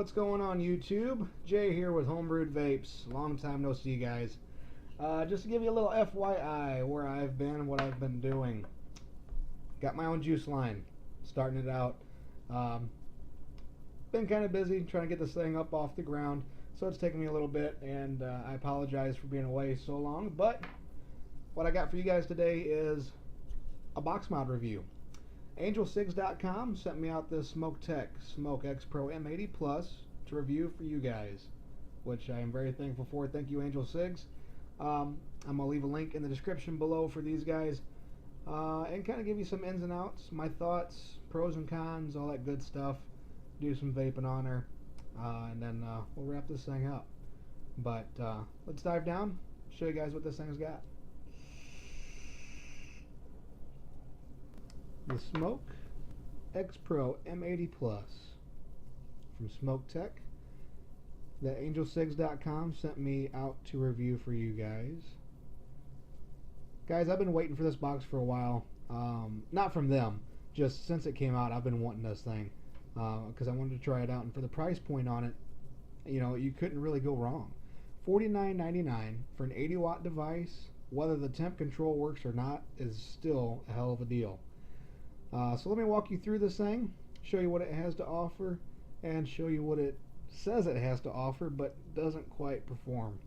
what's going on YouTube? Jay here with Homebrewed Vapes. Long time no see, guys. Just to give you a little FYI where I've been, what I've been doing. Got my own juice line, starting it out. Been kind of busy trying to get this thing up off the ground, so it's taken me a little bit, and I apologize for being away so long. But what I got for you guys today is a box mod review. AngelSigs.com sent me out this Smok Xpro M80 Plus to review for you guys, which I am very thankful for. Thank you, Angel Sigs. I'm going to leave a link in the description below for these guys and kind of give you some ins and outs, my thoughts, pros and cons, all that good stuff. Do some vaping on her, and then we'll wrap this thing up. But let's dive down, show you guys what this thing's got. The Smok Xpro M80 Plus from Smok Tech that AngelSigs.com sent me out to review for you guys. Guys, I've been waiting for this box for a while. Not from them, just since it came out, I've been wanting this thing because I wanted to try it out, and for the price point on it, you know, you couldn't really go wrong. $49.99 for an 80-watt device. Whether the temp control works or not is still a hell of a deal. So let me walk you through this thing, show you what it has to offer, and show you what it says it has to offer but doesn't quite perform.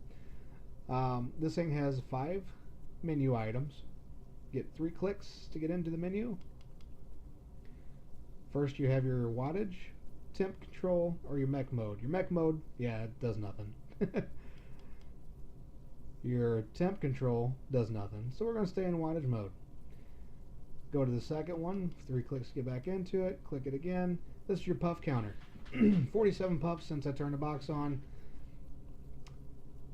This thing has 5 menu items. Get 3 clicks to get into the menu. First you have your wattage, temp control, or your mech mode. Your mech mode, yeah, it does nothing. Your temp control does nothing, so we're going to stay in wattage mode. Go to the second one, 3 clicks to get back into it, click it again. This is your puff counter. 47 puffs since I turned the box on.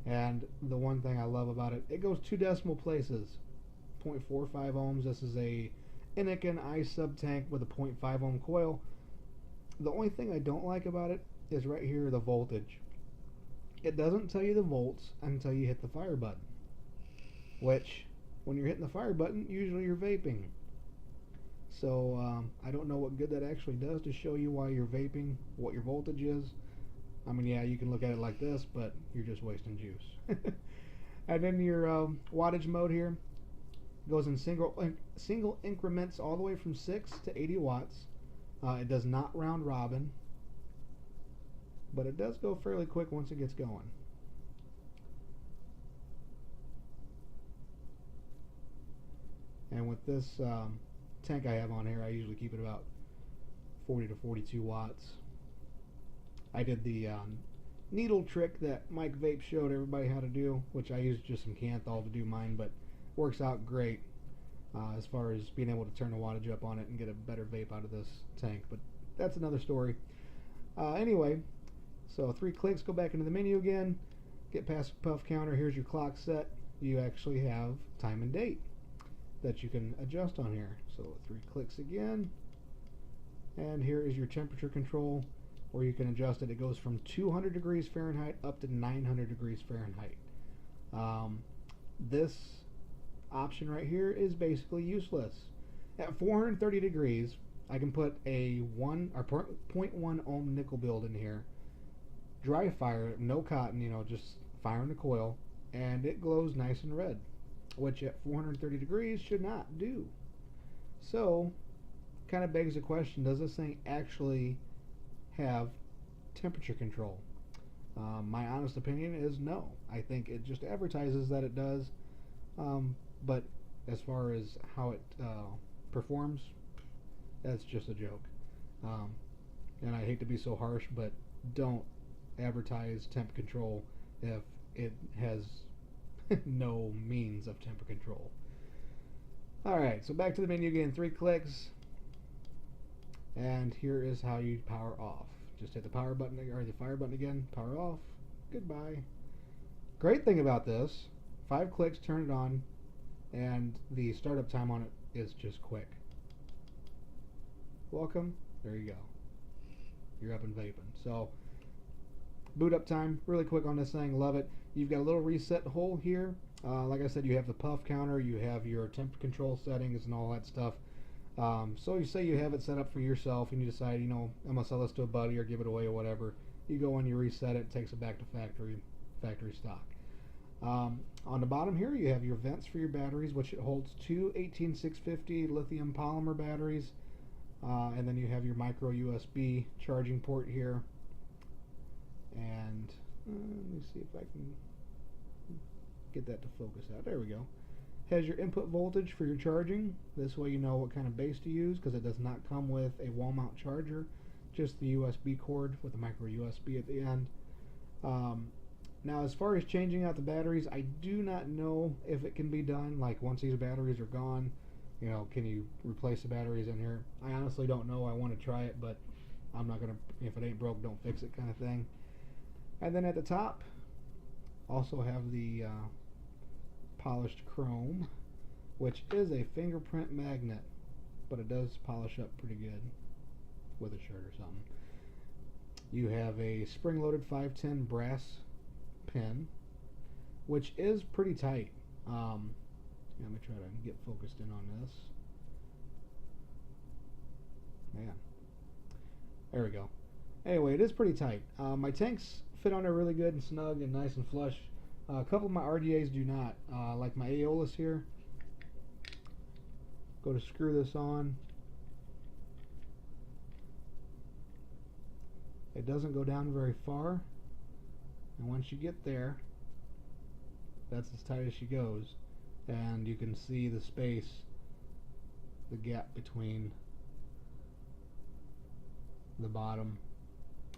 And the one thing I love about it, it goes 2 decimal places. 0.45 ohms. This is a Innikin iSub tank with a 0.5 ohm coil. The only thing I don't like about it is right here, the voltage. It doesn't tell you the volts until you hit the fire button. Which, when you're hitting the fire button, usually you're vaping. So I don't know what good that actually does to show you while you're vaping what your voltage is. I mean, yeah, you can look at it like this, but you're just wasting juice. And then your wattage mode here goes in single increments all the way from 6 to 80 watts. It does not round robin, but it does go fairly quick once it gets going. And with this tank I have on here, I usually keep it about 40 to 42 watts. I did the needle trick that Mike Vape showed everybody how to do, which I used just some Canthol to do mine, but works out great as far as being able to turn the wattage up on it and get a better vape out of this tank, but that's another story. Anyway, so 3 clicks, go back into the menu again, get past the puff counter. Here's your clock set. You actually have time and date that you can adjust on here. So 3 clicks again, and here is your temperature control, where you can adjust it. It goes from 200 degrees Fahrenheit up to 900 degrees Fahrenheit. This option right here is basically useless. At 430 degrees, I can put a 0.1 ohm nickel build in here, dry fire, no cotton, you know, just firing the coil, and it glows nice and red, which at 430 degrees should not do. So, kind of begs the question, does this thing actually have temperature control? My honest opinion is no. I think it just advertises that it does, but as far as how it performs, that's just a joke. And I hate to be so harsh, but don't advertise temp control if it has no means of temper control. Alright, so back to the menu again, 3 clicks, and here is how you power off. Just hit the power button, or the fire button again, power off, goodbye. Great thing about this, 5 clicks, turn it on, and the startup time on it is just quick. Welcome, there you go. You're up and vaping. So, boot up time, really quick on this thing, love it. You've got a little reset hole here. Like I said, you have the puff counter, you have your temp control settings and all that stuff. So you say you have it set up for yourself and you decide, you know, I'm going to sell this to a buddy or give it away or whatever. You go and you reset it, it takes it back to factory stock. On the bottom here, you have your vents for your batteries, which it holds two 18650 lithium polymer batteries, and then you have your micro USB charging port here. And let me see if I can get that to focus out. There we go. Has your input voltage for your charging. This way you know what kind of base to use, because it does not come with a wall mount charger, just the USB cord with a micro USB at the end. Now, as far as changing out the batteries, I do not know if it can be done. Like, once these batteries are gone, you know, can you replace the batteries in here? I honestly don't know. I want to try it, but I'm not going to, if it ain't broke, don't fix it kind of thing. And then at the top, also have the polished chrome, which is a fingerprint magnet, but it does polish up pretty good with a shirt or something. You have a spring-loaded 510 brass pin, which is pretty tight. Let me try to get focused in on this. Man, there we go. Anyway, it is pretty tight. My tanks fit on there really good and snug and nice and flush. A couple of my RDAs do not. Like my Aeolus here. Go to screw this on. It doesn't go down very far. And once you get there, that's as tight as she goes. And you can see the space, the gap between the bottom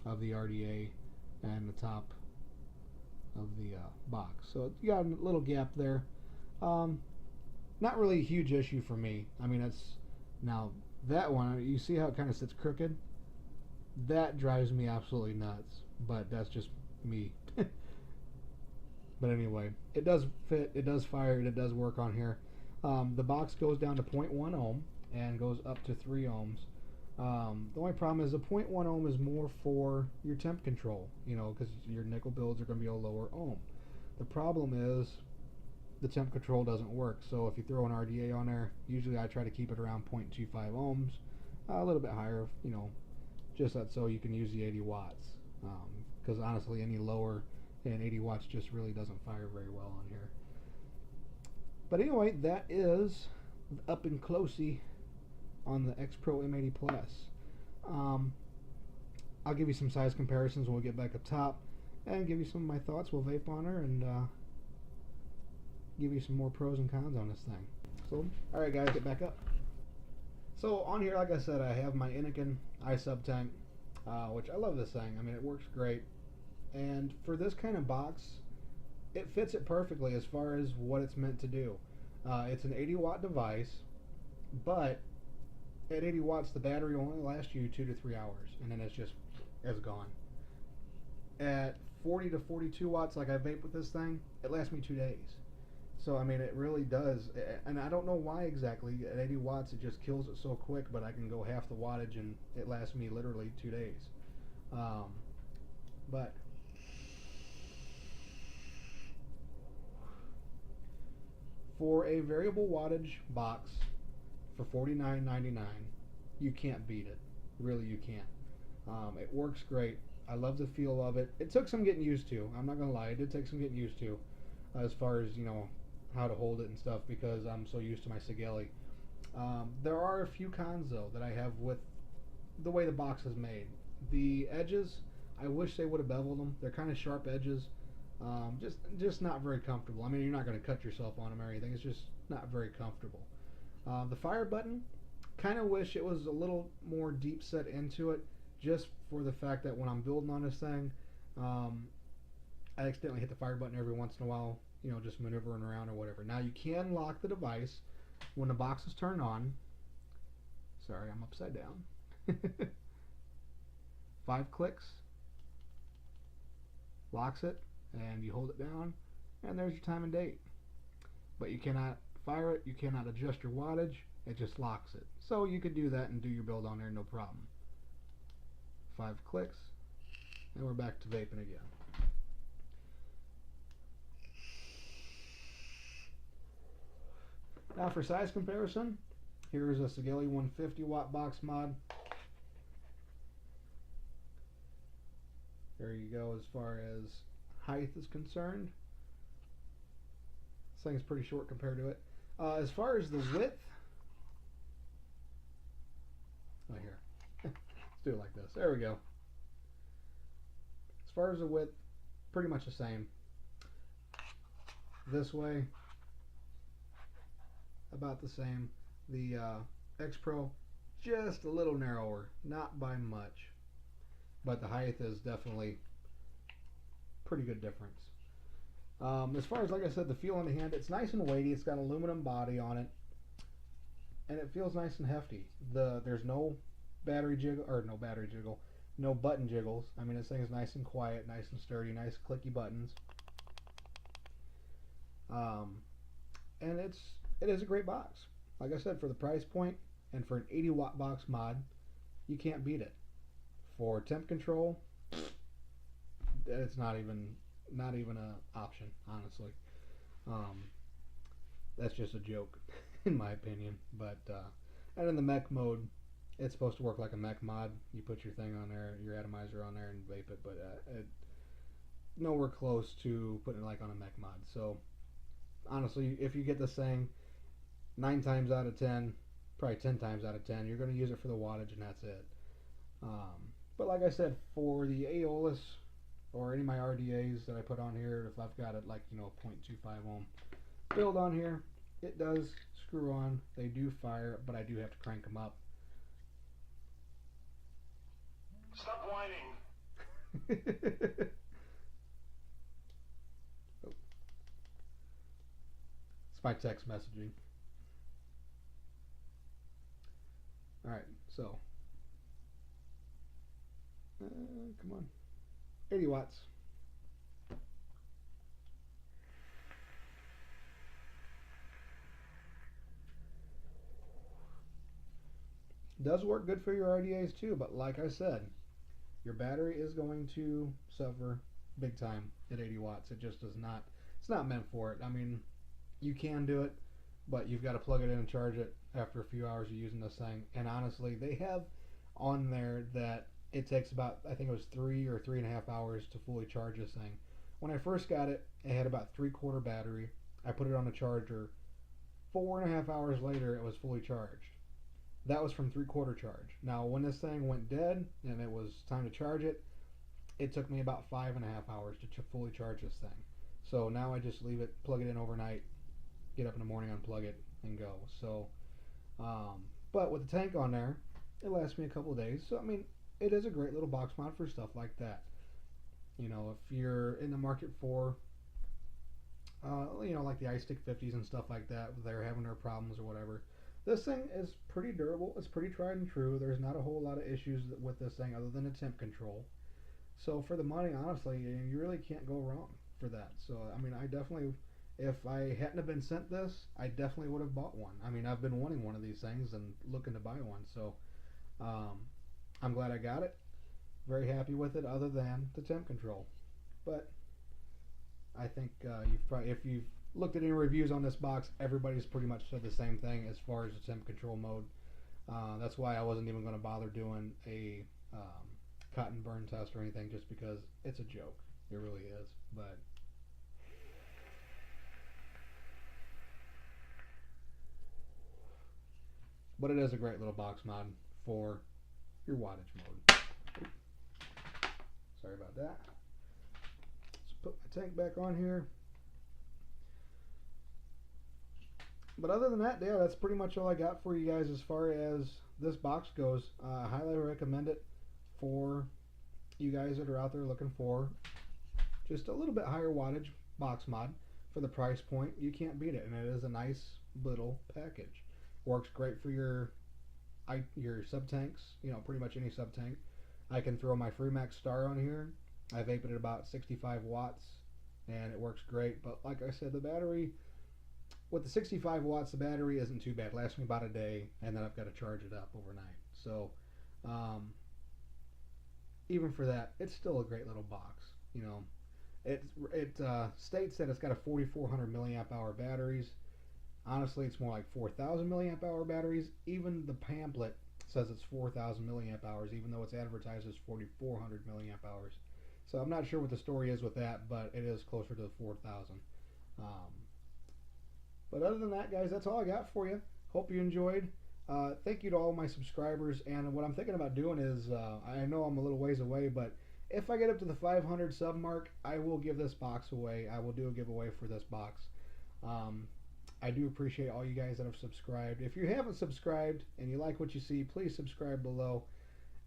of the RDA and the top of the box. So you got a little gap there. Not really a huge issue for me. I mean, it's now that one, you see how it kind of sits crooked? That drives me absolutely nuts, but that's just me. But anyway, it does fit, it does fire, it does work on here. The box goes down to 0.1 ohm and goes up to 3 ohms. The only problem is the 0.1 ohm is more for your temp control, you know, because your nickel builds are going to be a lower ohm. The problem is the temp control doesn't work. So if you throw an RDA on there, usually I try to keep it around 0.25 ohms, a little bit higher, you know, just that so you can use the 80 watts. Because honestly, any lower than 80 watts just really doesn't fire very well on here. But anyway, that is up and closey on the Xpro M80 Plus. I'll give you some size comparisons when we get back up top, and give you some of my thoughts. We'll vape on her and give you some more pros and cons on this thing. So, alright guys, get back up. So on here, like I said, I have my Anakin iSub tank, which I love this thing. I mean, it works great. And for this kind of box, it fits it perfectly as far as what it's meant to do. It's an 80 watt device, but at 80 watts, the battery only lasts you 2 to 3 hours, and then it's gone. At 40 to 42 watts, like I vape with this thing, it lasts me 2 days. So, I mean, it really does. And I don't know why exactly. At 80 watts, it just kills it so quick, but I can go half the wattage, and it lasts me literally 2 days. But for a variable wattage box for $49.99, you can't beat it. Really, you can't. It works great. I love the feel of it. It took some getting used to. I'm not gonna lie, it did take some getting used to, as far as, you know, how to hold it and stuff, because I'm so used to my Sigeli. There are a few cons though that I have with the way the box is made. The edges, I wish they would have beveled them. They're kind of sharp edges. Just not very comfortable. I mean, you're not going to cut yourself on them or anything. It's just not very comfortable. The fire button, kind of wish it was a little more deep set into it, just for the fact that when I'm building on this thing, I accidentally hit the fire button every once in a while, you know, just maneuvering around or whatever. Now you can lock the device when the box is turned on. Sorry, I'm upside down. 5 clicks, locks it, and you hold it down, and there's your time and date. But you cannot fire it, you cannot adjust your wattage, it just locks it. So you could do that and do your build on there, no problem. 5 clicks, and we're back to vaping again. Now for size comparison, here's a Sigeli 150 watt box mod. There you go. As far as height is concerned, this thing's pretty short compared to it. As far as the width, oh here, let's do it like this. There we go. As far as the width, pretty much the same. This way, about the same. The Xpro, just a little narrower, not by much, but the height is definitely pretty good difference. As far as, like I said, the feel in the hand, it's nice and weighty. It's got an aluminum body on it, and it feels nice and hefty. There's no battery jiggle, or no battery jiggle, no button jiggles. I mean, this thing is nice and quiet, nice and sturdy, nice clicky buttons. And it is a great box. Like I said, for the price point and for an 80-watt box mod, you can't beat it. For temp control, it's not even an option, honestly. That's just a joke, in my opinion. But and in the mech mode, it's supposed to work like a mech mod. You put your thing on there, your atomizer on there, and vape it. But nowhere close to putting it like on a mech mod. So honestly, if you get this thing, 9 times out of 10, probably 10 times out of 10, you're going to use it for the wattage, and that's it. But like I said, for the Aeolus or any of my RDAs that I put on here, if I've got it like, you know, 0.25 ohm build on here, it does screw on. They do fire, but I do have to crank them up. Stop whining. Oh. It's my text messaging. Alright, so come on, 80 watts. Does work good for your RDAs too, but like I said, your battery is going to suffer big time at 80 watts. It just does not, it's not meant for it. I mean, you can do it, but you've got to plug it in and charge it after a few hours of using this thing. And honestly, they have on there that it takes about, I think it was 3 or 3.5 hours to fully charge this thing. When I first got it, it had about 3/4 battery. I put it on a charger. 4.5 hours later, it was fully charged. That was from 3/4 charge. Now, when this thing went dead and it was time to charge it, it took me about 5.5 hours to fully charge this thing. So now I just leave it, plug it in overnight, get up in the morning, unplug it, and go. So, but with the tank on there, it lasts me a couple of days. So, I mean, it is a great little box mod for stuff like that. You know, if you're in the market for, you know, like the iStick 50s and stuff like that, they're having their problems or whatever. This thing is pretty durable. It's pretty tried and true. There's not a whole lot of issues with this thing other than the temp control. So for the money, honestly, you really can't go wrong for that. So, I mean, I definitely, if I hadn't have been sent this, I definitely would have bought one. I mean, I've been wanting one of these things and looking to buy one. So I'm glad I got it. Very happy with it other than the temp control. But I think if you've looked at any reviews on this box, everybody's pretty much said the same thing as far as the temp control mode. That's why I wasn't even going to bother doing a cotton burn test or anything, just because it's a joke. It really is. But it is a great little box mod for your wattage mode. Sorry about that. Let's put my tank back on here. But other than that, yeah, that's pretty much all I got for you guys as far as this box goes. I highly recommend it for you guys that are out there looking for just a little bit higher wattage box mod for the price point. You can't beat it, and it is a nice little package. Works great for your sub tanks, you know, pretty much any sub tank. I can throw my Freemax Star on here. I vape it at about 65 watts, and it works great. But like I said, the battery, with the 65 watts, the battery isn't too bad. It lasts me about a day, and then I've got to charge it up overnight. So even for that, it's still a great little box. You know, it states that it's got a 4,400 milliamp hour batteries. Honestly, it's more like 4,000 milliamp hour batteries. Even the pamphlet says it's 4,000 milliamp hours, even though it's advertised as 4,400 milliamp hours. So I'm not sure what the story is with that, but it is closer to 4,000. But other than that, guys, that's all I got for you. Hope you enjoyed. Thank you to all my subscribers. And what I'm thinking about doing is, I know I'm a little ways away, but if I get up to the 500 sub mark, I will give this box away. I will do a giveaway for this box. I do appreciate all you guys that have subscribed. If you haven't subscribed and you like what you see, please subscribe below.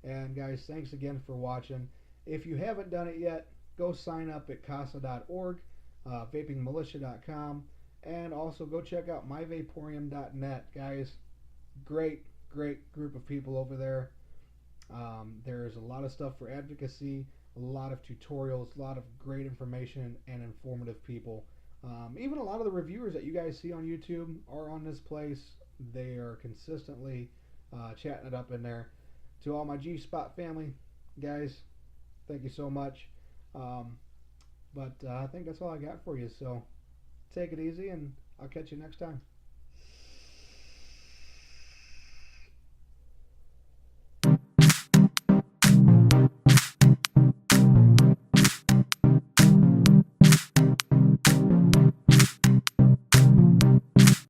And guys, thanks again for watching. If you haven't done it yet, go sign up at casa.org, vapingmilitia.com, and also go check out myvaporium.net. Guys, great group of people over there. There's a lot of stuff for advocacy, a lot of tutorials, a lot of great information and informative people. Even a lot of the reviewers that you guys see on YouTube are on this place. They are consistently chatting it up in there. To all my G-Spot family, guys, thank you so much. But I think that's all I got for you. So take it easy, and I'll catch you next time.